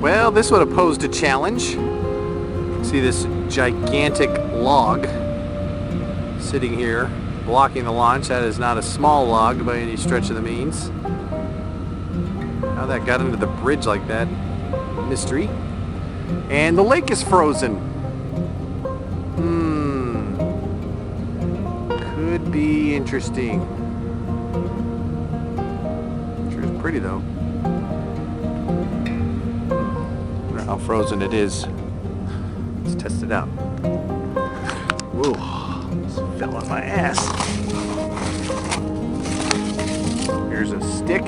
Well, this would have posed a challenge. See this gigantic log sitting here blocking the launch. That is not a small log by any stretch of the means. How that got into the bridge like that, mystery. And the lake is frozen. Could be interesting. Sure is pretty though. Wonder how frozen it is. Let's test it out. Whoa, this fell on my ass. Here's a stick.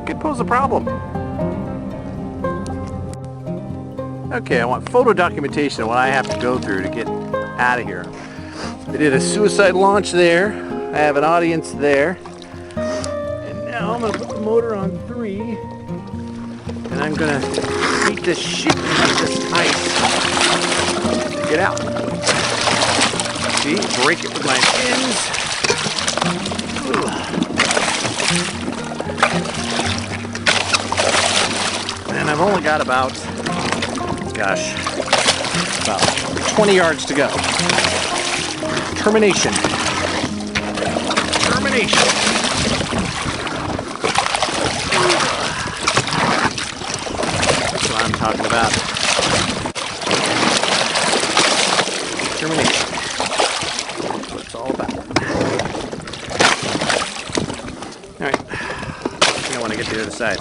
Could pose a problem. Okay, I want photo documentation of what I have to go through to get out of here. I did a suicide launch there. I have an audience there. And now I'm going to put the motor on 3. And I'm going to beat the shit out of this ice to get out. See, break it with my fins. And I've only got about 20 yards to go. Termination. Termination. That's what I'm talking about. Termination. That's what it's all about. Alright. I think I want to get to the other side.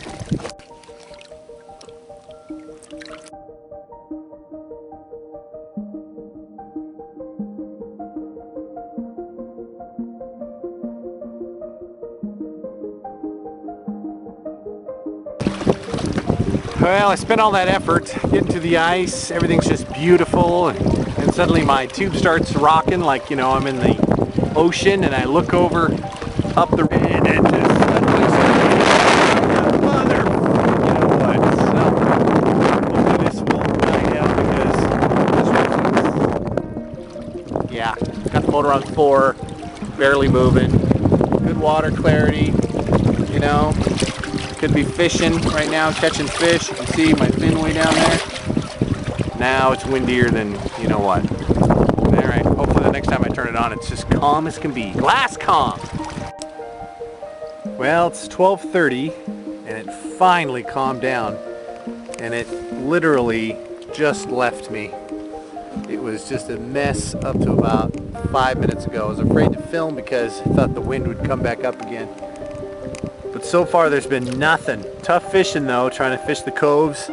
Well, I spent all that effort getting to the ice. Everything's just beautiful, and suddenly my tube starts rocking like, you know, I'm in the ocean, and I look over up the and it just suddenly says, mother, you know what? So hopefully this will die out because yeah, got the motor on 4, barely moving, good water clarity, you know. Could be fishing right now, catching fish. You can see my fin way down there. Now it's windier than you know what. Alright, hopefully the next time I turn it on it's just calm as can be. Glass calm! Well, it's 12:30 and it finally calmed down. And it literally just left me. It was just a mess up to about 5 minutes ago. I was afraid to film because I thought the wind would come back up again. But so far there's been nothing. Tough fishing though, trying to fish the coves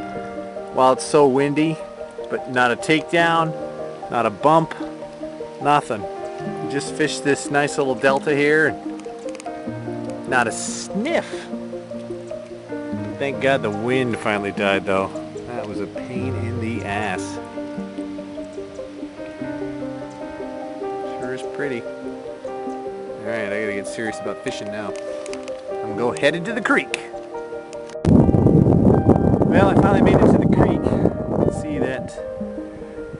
while it's so windy. But not a takedown, not a bump, nothing. Just fished this nice little delta here. Not a sniff. Thank God the wind finally died though. That was a pain in the ass. Sure is pretty. Alright, I gotta get serious about fishing now. I'm gonna go headed to the creek. Well, I finally made it to the creek. You can see that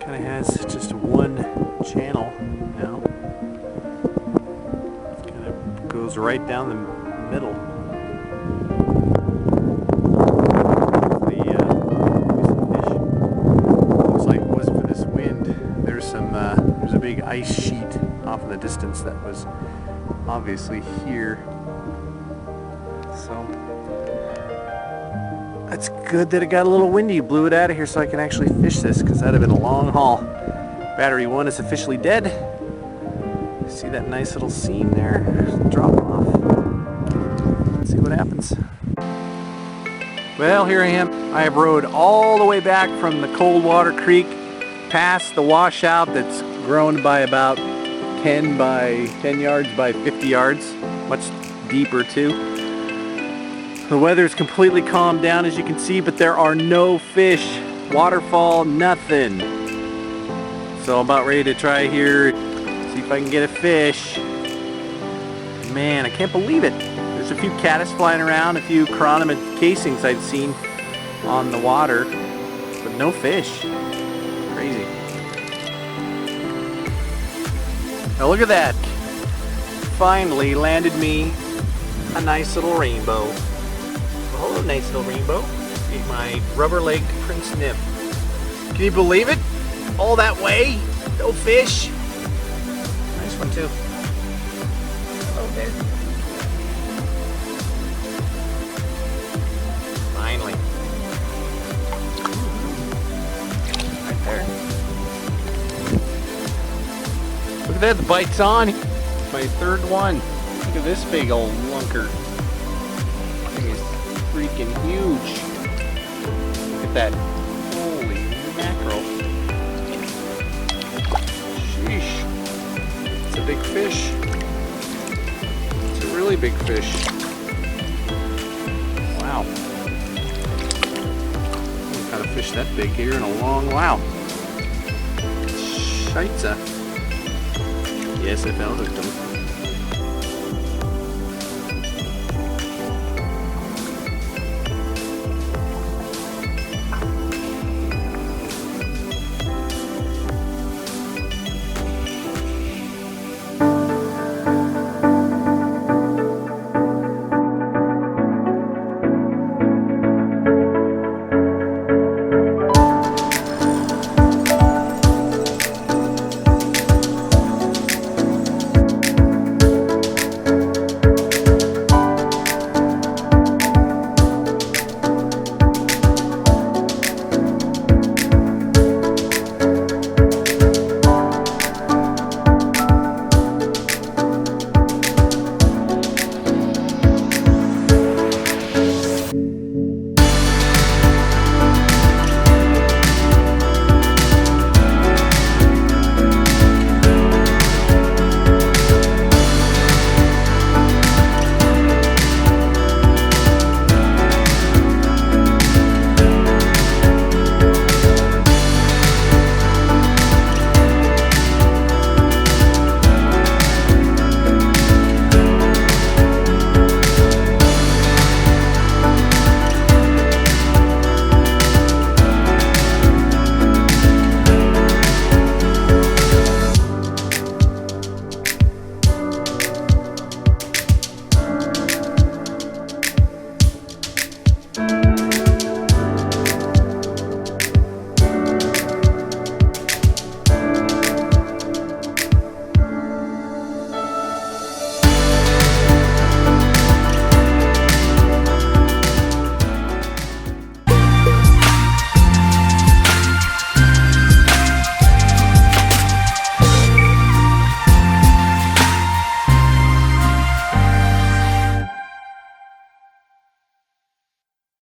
kind of has just one channel now. It kind of goes right down the middle. Looks like it wasn't for this wind. There's a big ice sheet off in the distance that was obviously here. So that's good that it got a little windy. Blew it out of here so I can actually fish this, because that'd have been a long haul. Battery 1 is officially dead. See that nice little seam there? Drop off. Let's see what happens. Well, here I am. I have rode all the way back from the ColdWater Creek past the washout that's grown by about 10 yards by 50 yards. Much deeper too. The weather's completely calmed down as you can see, but there are no fish, waterfall, nothing. So I'm about ready to try here, see if I can get a fish. Man, I can't believe it. There's a few caddis flying around, a few chironomid casings I'd seen on the water, but no fish. Crazy. Now look at that. finally landed me a nice little rainbow. Oh, nice little rainbow. Ate my rubber leg Prince Nip. Can you believe it? All that way? No fish. Nice one too. Oh, there. Finally. Right there. Look at that, the bite's on. My third one. Look at this big old lunker. Thing is freaking huge. Look at that. Holy mackerel. Sheesh. It's a big fish. It's a really big fish. Wow. I haven't caught a fish that big here in a long while. Scheisse. Yes, I found it.